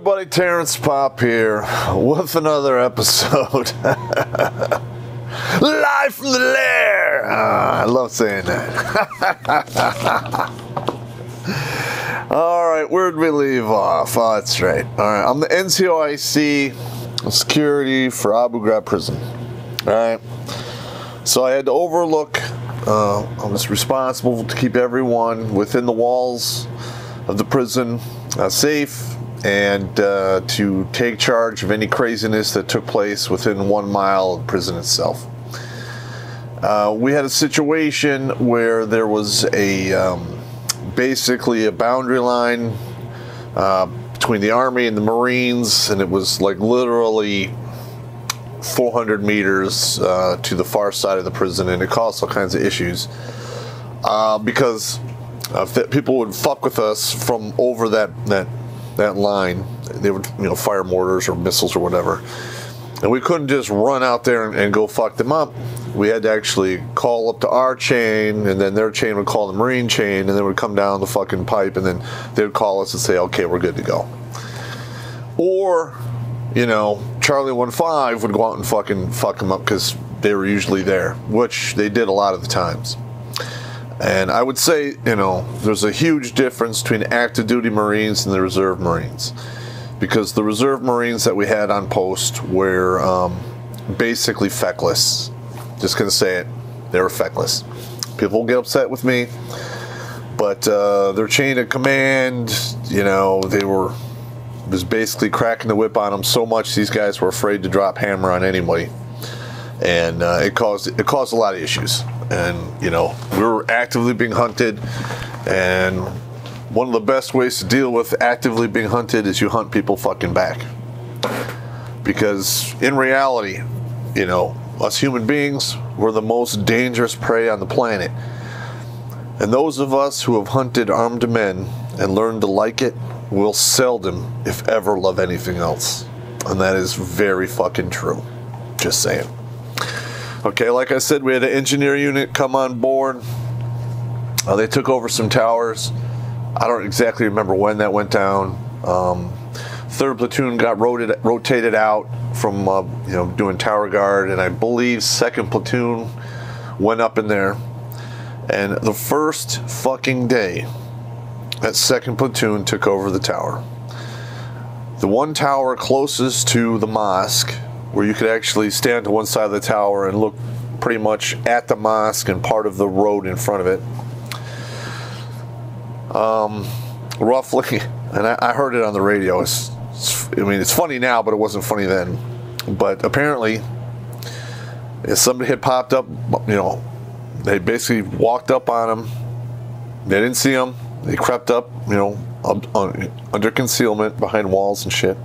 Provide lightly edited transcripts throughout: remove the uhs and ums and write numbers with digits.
everybody, Terrence Popp here with another episode. Live from the Lair. I love saying that. All right, where'd we leave off? Oh, that's right. All right, I'm the NCOIC security for Abu Ghraib prison. All right, so I had to overlook. I was responsible to keep everyone within the walls of the prison safe, and to take charge of any craziness that took place within 1 mile of the prison itself. We had a situation where there was a basically a boundary line between the Army and the Marines, and it was like literally 400 meters to the far side of the prison, and it caused all kinds of issues because people would fuck with us from over that line. They would, fire mortars or missiles or whatever, and we couldn't just run out there and go fuck them up. We had to actually call up to our chain, and then their chain would call the Marine chain, and then would come down the fucking pipe, and then they would call us and say, okay, we're good to go. Or, Charlie 1-5 would go out and fucking fuck them up because they were usually there, which they did a lot of the times. And I would say, there's a huge difference between active duty Marines and the reserve Marines, because the reserve Marines that we had on post were basically feckless. Just gonna say it, they were feckless. People will get upset with me, but their chain of command, they were just basically cracking the whip on them so much these guys were afraid to drop hammer on anybody, and it caused a lot of issues. And we were actively being hunted, and one of the best ways to deal with actively being hunted is you hunt people fucking back, because in reality, us human beings, we're the most dangerous prey on the planet. And those of us who have hunted armed men and learned to like it will seldom, if ever, love anything else. And that is very fucking true. Just saying. Okay, like I said, we had an engineer unit come on board. They took over some towers. I don't exactly remember when that went down. 3rd platoon got rotated out from doing tower guard, and I believe 2nd platoon went up in there. And the first fucking day, that 2nd platoon took over the tower. The one tower closest to the mosque, where you could actually stand to one side of the tower and look pretty much at the mosque and part of the road in front of it. Roughly, and I heard it on the radio. It's funny now, but it wasn't funny then. But apparently, if somebody had popped up, they basically walked up on him. They didn't see him. They crept up, under concealment behind walls and shit.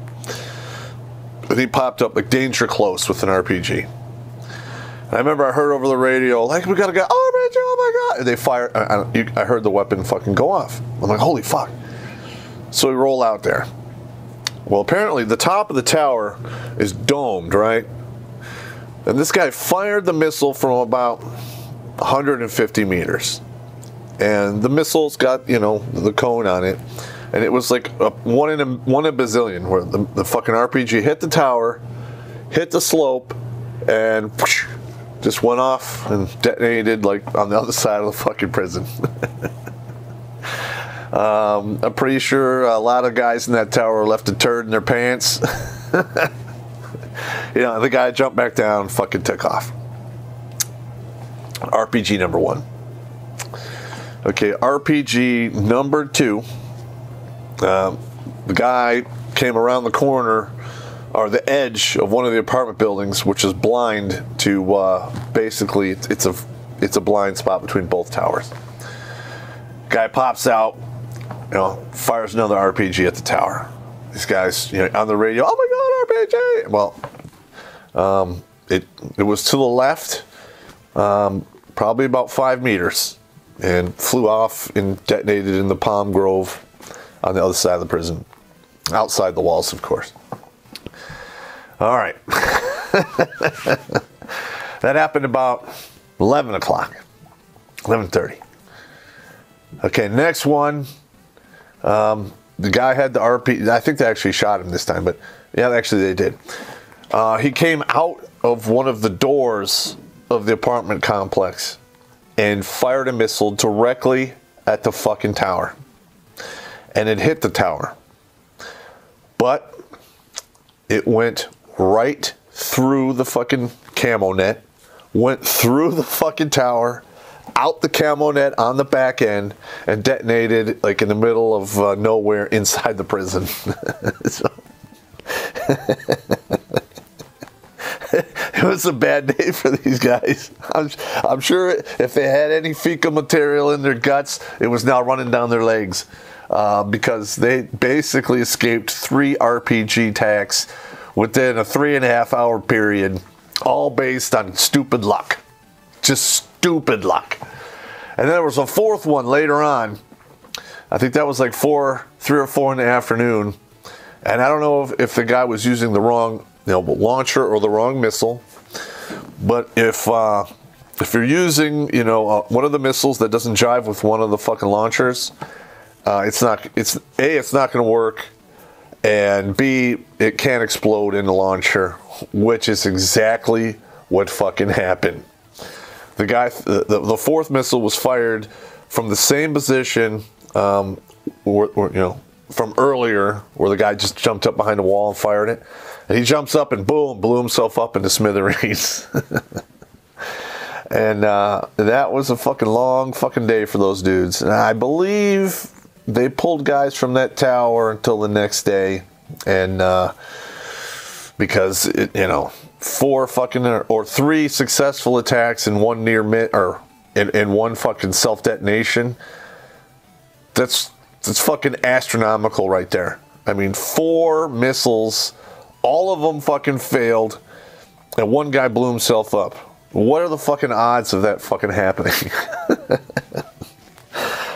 And he popped up like danger close with an RPG. And I remember I heard over the radio, like, we gotta go, oh my God. And they fired, I heard the weapon fucking go off. I'm like, holy fuck. So we roll out there. Well, apparently the top of the tower is domed, right? And this guy fired the missile from about 150 meters. And the missile's got, the cone on it. And it was like one in a bazillion, where the fucking RPG hit the tower, hit the slope, and whoosh, just went off and detonated like on the other side of the fucking prison. I'm pretty sure a lot of guys in that tower left a turd in their pants. The guy jumped back down and fucking took off. RPG number 1. Okay, RPG number 2. The guy came around the corner, or the edge of one of the apartment buildings, which is blind to basically it's a blind spot between both towers. Guy pops out, fires another RPG at the tower. These guys, on the radio, oh my God, RPG! Well, it was to the left, probably about 5 meters, and flew off and detonated in the palm grove on the other side of the prison, outside the walls, of course. All right. That happened about 11 o'clock, 11:30. Okay, next one. the guy had the RP. I think they actually shot him this time, but yeah, actually they did. He came out of one of the doors of the apartment complex and fired a missile directly at the fucking tower. And it hit the tower. But it went right through the fucking camo net, went through the fucking tower, out the camo net on the back end, and detonated like in the middle of nowhere inside the prison. It was a bad day for these guys. I'm sure if they had any fecal material in their guts, it was now running down their legs, because they basically escaped 3 RPG attacks within a 3.5 hour period, all based on stupid luck. Just stupid luck. And then there was a 4th one later on. I think that was like 3 or 4 in the afternoon. And I don't know if the guy was using the wrong launcher or the wrong missile. But if you're using one of the missiles that doesn't jive with one of the fucking launchers, it's not going to work, and B, it can explode in the launcher, which is exactly what fucking happened. The guy, the 4th missile was fired from the same position, from earlier, where the guy just jumped up behind the wall and fired it. And he jumps up and boom, blew himself up into smithereens. And that was a fucking long fucking day for those dudes. And I believe they pulled guys from that tower until the next day. And because, 4 fucking, or 3 successful attacks and 1 near miss, or in 1 fucking self-detonation, that's fucking astronomical right there. I mean, 4 missiles, all of them fucking failed, and 1 guy blew himself up. What are the fucking odds of that fucking happening?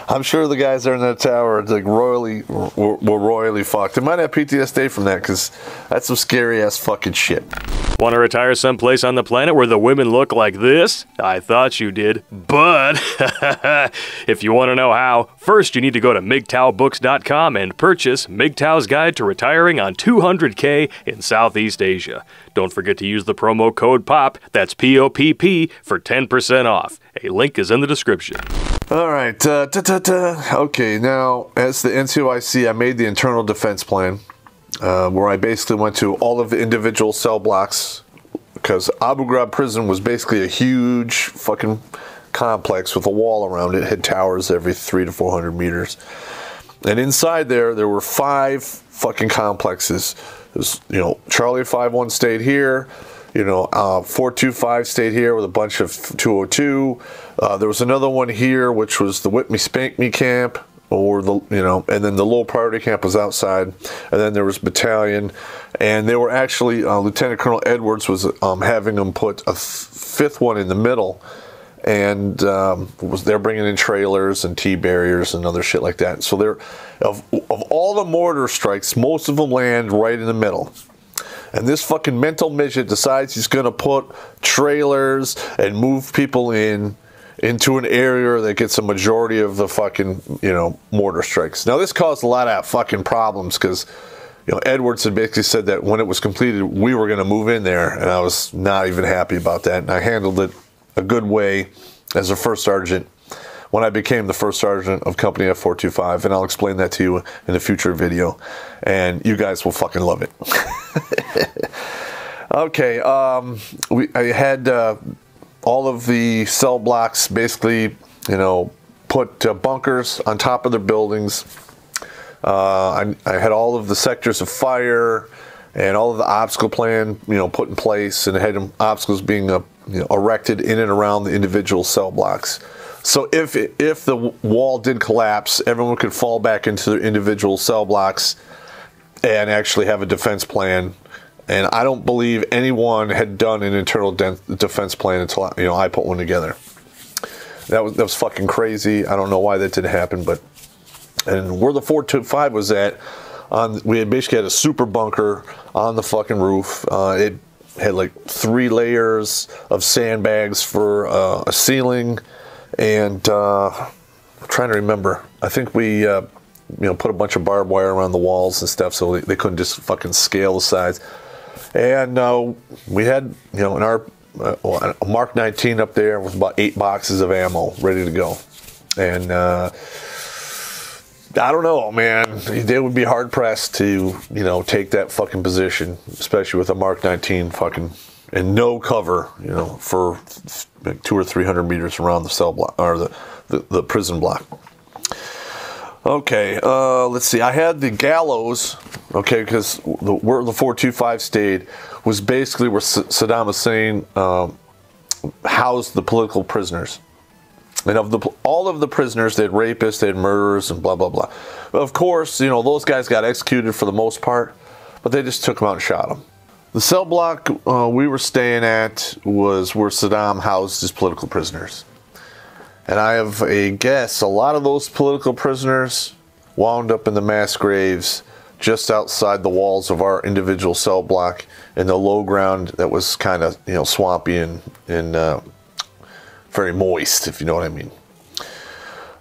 I'm sure the guys there in that tower like were royally fucked. They might have PTSD from that, because that's some scary ass fucking shit. Want to retire someplace on the planet where the women look like this? I thought you did, but if you want to know how, first you need to go to MGTOWbooks.com and purchase MGTOW's Guide to Retiring on 200K in Southeast Asia. Don't forget to use the promo code POPP, that's P-O-P-P, for 10% off. A link is in the description. All right, okay, now, as the NCOIC, I made the internal defense plan, where I basically went to all of the individual cell blocks, because Abu Ghraib prison was basically a huge fucking complex with a wall around it. It had towers every 300 to 400 meters. And inside there were 5 fucking complexes. It was, Charlie 5-1 stayed here, 425 stayed here with a bunch of 202. There was another one here, which was the Whip Me Spank Me camp, or and then the low priority camp was outside, and then there was battalion, and they were actually Lieutenant Colonel Edwards was having them put a 5th one in the middle, and they're bringing in trailers and T-barriers and other shit like that. So they're of all the mortar strikes, most of them land right in the middle. And this fucking mental midget decides he's going to put trailers and move people into an area that gets a majority of the fucking, mortar strikes. Now, this caused a lot of fucking problems, because, Edwards had basically said that when it was completed, we were going to move in there, and I was not even happy about that. And I handled it a good way as a first sergeant when I became the first sergeant of Company F425, and I'll explain that to you in a future video, and you guys will fucking love it. Okay, I had all of the cell blocks basically, put bunkers on top of their buildings. I had all of the sectors of fire and all of the obstacle plan, put in place, and had obstacles being erected in and around the individual cell blocks. So if the wall did collapse, everyone could fall back into their individual cell blocks and actually have a defense plan. And I don't believe anyone had done an internal defense plan until I put one together. That was fucking crazy. I don't know why that didn't happen, but and where the 425 was at, we had basically had a super bunker on the fucking roof. It had like 3 layers of sandbags for a ceiling, and I'm trying to remember. I think we put a bunch of barbed wire around the walls and stuff, so they couldn't just fucking scale the sides. And we had, in our a Mark 19 up there with about 8 boxes of ammo ready to go. And I don't know, man. They would be hard pressed to, take that fucking position, especially with a Mark 19 fucking and no cover, for like 200 or 300 meters around the cell block or the prison block. Okay, let's see. I had the gallows, okay, because where the 425 stayed was basically where Saddam Hussein housed the political prisoners. And all of the prisoners, they had rapists, they had murderers, and blah, blah, blah. But of course, those guys got executed for the most part, but they just took them out and shot them. The cell block we were staying at was where Saddam housed his political prisoners. And I have a guess, a lot of those political prisoners wound up in the mass graves just outside the walls of our individual cell block in the low ground that was kind of, swampy and very moist, if you know what I mean.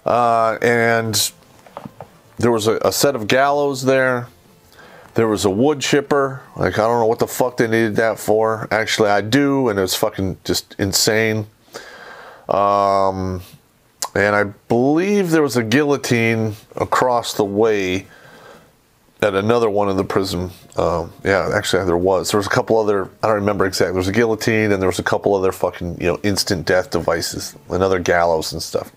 And there was a set of gallows there. There was a wood chipper. Like, I don't know what the fuck they needed that for. Actually, I do, and it was fucking just insane. And I believe there was a guillotine across the way at another one of the prison. Yeah, actually, there was. There was a couple other, I don't remember exactly. There was a guillotine, and there was a couple other fucking, instant death devices, another gallows and stuff.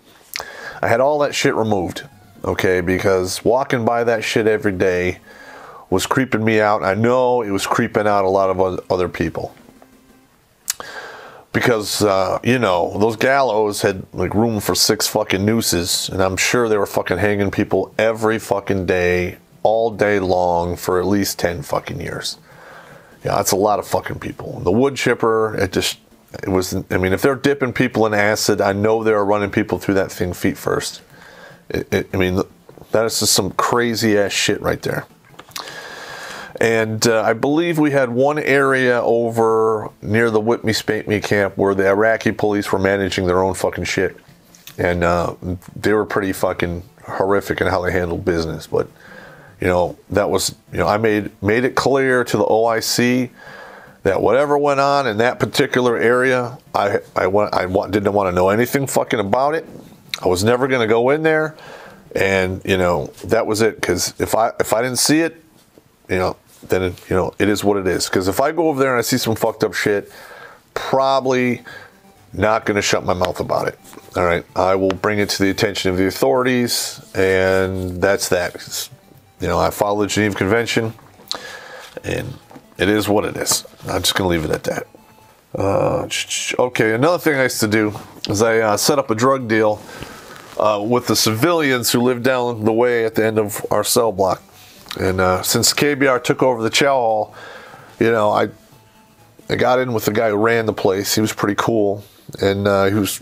I had all that shit removed, okay, because walking by that shit every day was creeping me out. I know it was creeping out a lot of other people. Because, those gallows had, like, room for 6 fucking nooses, and I'm sure they were fucking hanging people every fucking day, all day long, for at least 10 fucking years. Yeah, that's a lot of fucking people. The wood chipper, it was, if they're dipping people in acid, I know they were running people through that thing feet first. That is just some crazy-ass shit right there. And I believe we had one area over near the Whip Me Spank Me camp where the Iraqi police were managing their own fucking shit. And they were pretty fucking horrific in how they handled business. But, that was, I made it clear to the OIC that whatever went on in that particular area, I didn't want to know anything fucking about it. I was never going to go in there. And, that was it. Because if I didn't see it, then it is what it is. Because if I go over there and I see some fucked up shit, probably not going to shut my mouth about it. All right, I will bring it to the attention of the authorities, and that's that. I follow the Geneva Convention, and it is what it is. I'm just going to leave it at that. Okay, another thing I used to do is I set up a drug deal with the civilians who live down the way at the end of our cell block. And since KBR took over the chow hall, I got in with the guy who ran the place. He was pretty cool, and he was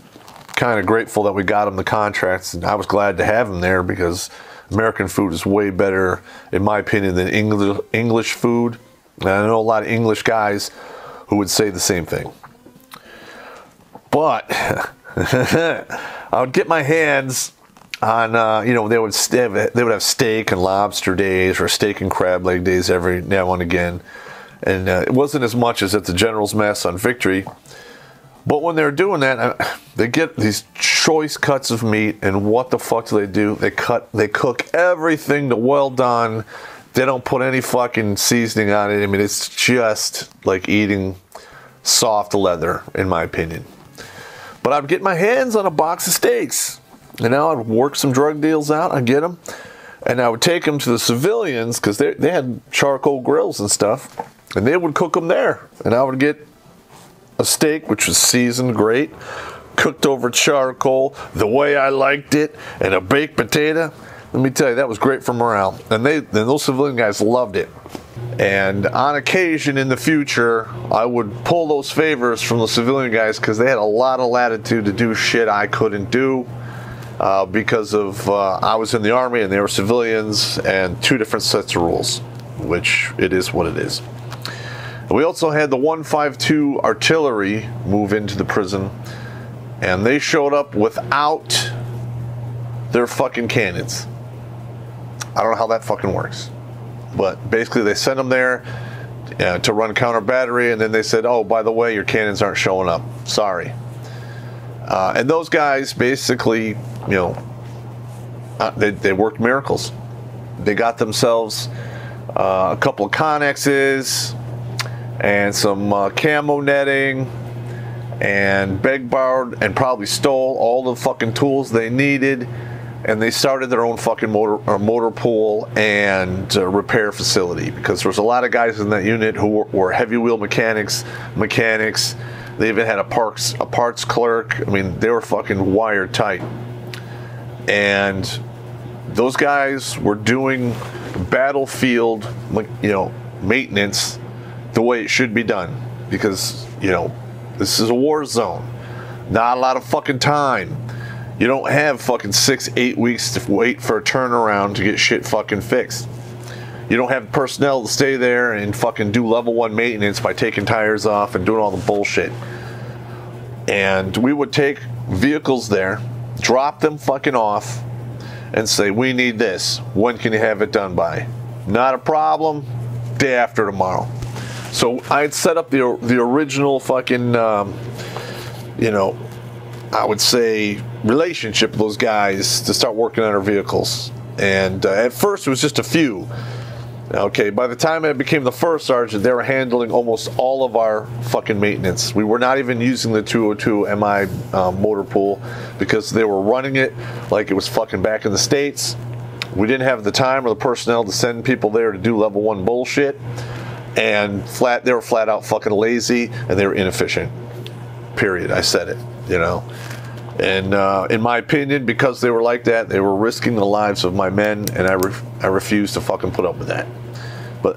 kind of grateful that we got him the contracts, and I was glad to have him there because American food is way better, in my opinion, than English food. And I know a lot of English guys who would say the same thing. But I would get my hands on, they would have steak and lobster days or steak and crab leg days every now and again. And it wasn't as much as at the General's Mess on Victory. But when they're doing that, they get these choice cuts of meat, and what the fuck do? They cook everything to well done. They don't put any fucking seasoning on it. It's just like eating soft leather, in my opinion. But I'd get my hands on a box of steaks. I'd work some drug deals out. I'd get them. And I would take them to the civilians because they had charcoal grills and stuff. And they would cook them there. And I would get a steak, which was seasoned great, cooked over charcoal, the way I liked it, and a baked potato. Let me tell you, that was great for morale. And those civilian guys loved it. And on occasion in the future, I would pull those favors from the civilian guys because they had a lot of latitude to do shit I couldn't do. Because of I was in the Army and they were civilians, and 2 different sets of rules, which it is what it is. We also had the 152 artillery move into the prison, and they showed up without their fucking cannons. I don't know how that fucking works. But basically they sent them there to run counter battery, and then they said, oh, by the way, your cannons aren't showing up. Sorry. And those guys basically, they worked miracles. They got themselves a couple of connexes and some camo netting, and borrowed and probably stole all the fucking tools they needed, and they started their own fucking motor pool and repair facility, because there was a lot of guys in that unit who were heavy wheel mechanics. They even had a parts clerk. I mean, they were fucking wired tight. And those guys were doing battlefield, maintenance the way it should be done, because, this is a war zone. Not a lot of fucking time. You don't have fucking 6-8 weeks to wait for a turnaround to get shit fucking fixed. You don't have personnel to stay there and fucking do level 1 maintenance by taking tires off and doing all the bullshit. And we would take vehicles there, drop them fucking off, and say, we need this. When can you have it done by? Not a problem. Day after tomorrow. So I'd set up the original fucking, I would say, relationship with those guys to start working on our vehicles. And at first it was just a few. Okay, by the time I became the first sergeant, they were handling almost all of our fucking maintenance. We were not even using the 202 MI motor pool, because they were running it like it was fucking back in the States. We didn't have the time or the personnel to send people there to do level 1 bullshit. And they were flat out fucking lazy, and they were inefficient. Period. I said it, And in my opinion, because they were like that, they were risking the lives of my men, and I refuse to fucking put up with that.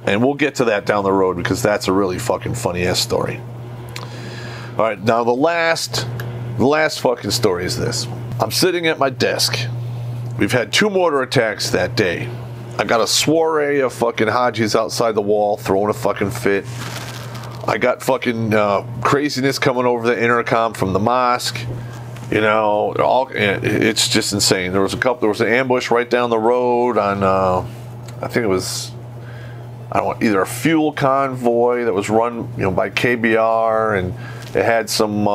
And we'll get to that down the road, because that's a really fucking funny ass story. All right, now the last fucking story is this. I'm sitting at my desk. We've had 2 mortar attacks that day. I got a soiree of fucking Hajis outside the wall throwing a fucking fit. I got fucking craziness coming over the intercom from the mosque. It's just insane. There was an ambush right down the road on, I think it was, either a fuel convoy that was run, by KBR, and it had some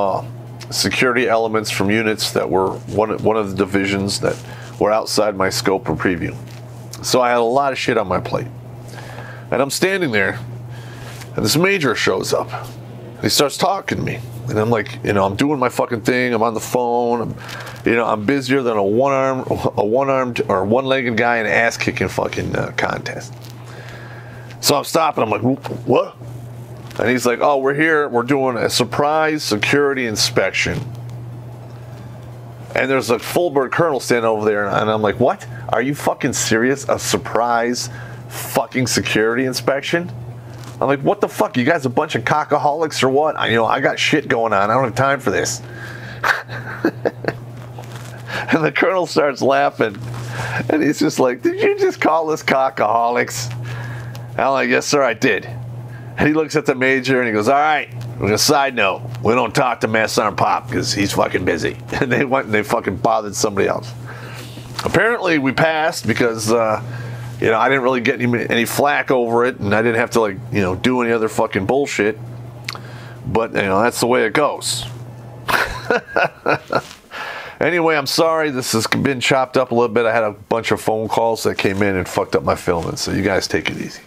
security elements from units that were one of the divisions that were outside my scope or preview. So I had a lot of shit on my plate. And I'm standing there, and this major shows up. He starts talking to me. And I'm like, I'm doing my fucking thing. I'm on the phone. I'm busier than a one-armed or one-legged guy in an ass-kicking fucking contest. So I'm stopping. I'm like, what? And he's like, oh, we're here. We're doing a surprise security inspection. And there's a full-bird colonel standing over there. And I'm like, what? Are you fucking serious? A surprise fucking security inspection? I'm like, what the fuck? You guys a bunch of cockaholics or what? I got shit going on. I don't have time for this. And the colonel starts laughing. And he's just like, did you just call us cockaholics? I'm like, yes, sir, I did. And he looks at the major and he goes, all right, a side note, we don't talk to Master Sergeant Popp because he's fucking busy. And they went and they fucking bothered somebody else. Apparently we passed because, I didn't really get any flack over it, and I didn't have to, do any other fucking bullshit. But, that's the way it goes. Anyway, I'm sorry. This has been chopped up a little bit. I had a bunch of phone calls that came in and fucked up my filming, so you guys take it easy.